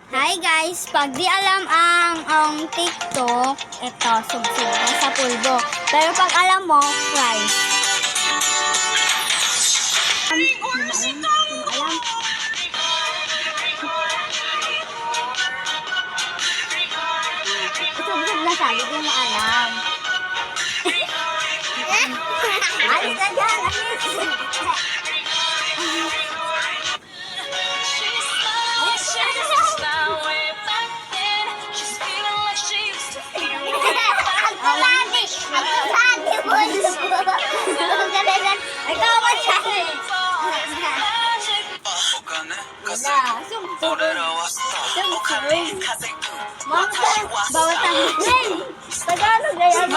Hi guys, pag di alam ang TikTok, ito, subsub sa pulbo. Pero pag alam mo, fries. Alam. Subsub na sabi, di mo alam. Alis na dyan, alis. Ikaw ba siya? Bawat ang Tagalog ganyan.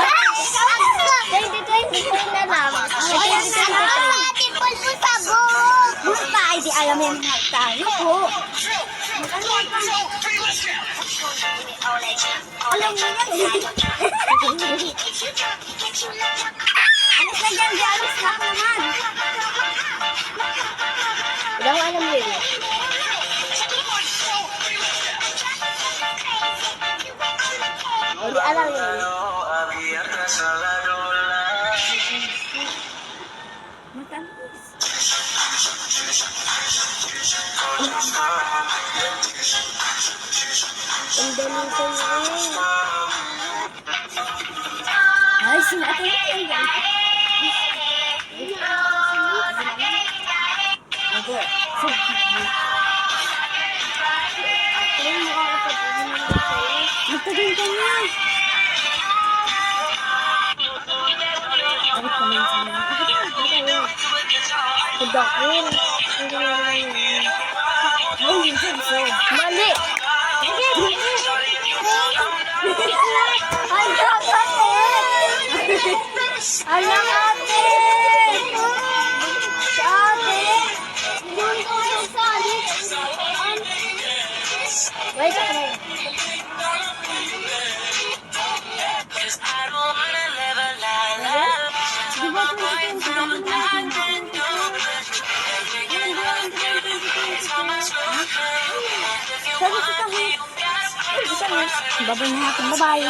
2020 na lang. Pa, ay di alam yung tayo po. Alam mo yan. Alis na dyan, alis na ako naman. Wala ko alam yun. Hindi alam yun. Matamis. Ang dami ko yun. Ay, sinatay ko yan guys. Okay. Magtagal ka na. Ay, paminsan na. Pagdakil. Ay, mali. Alam ate! Ate! Wait, wait. Babay na natin. Bye-bye.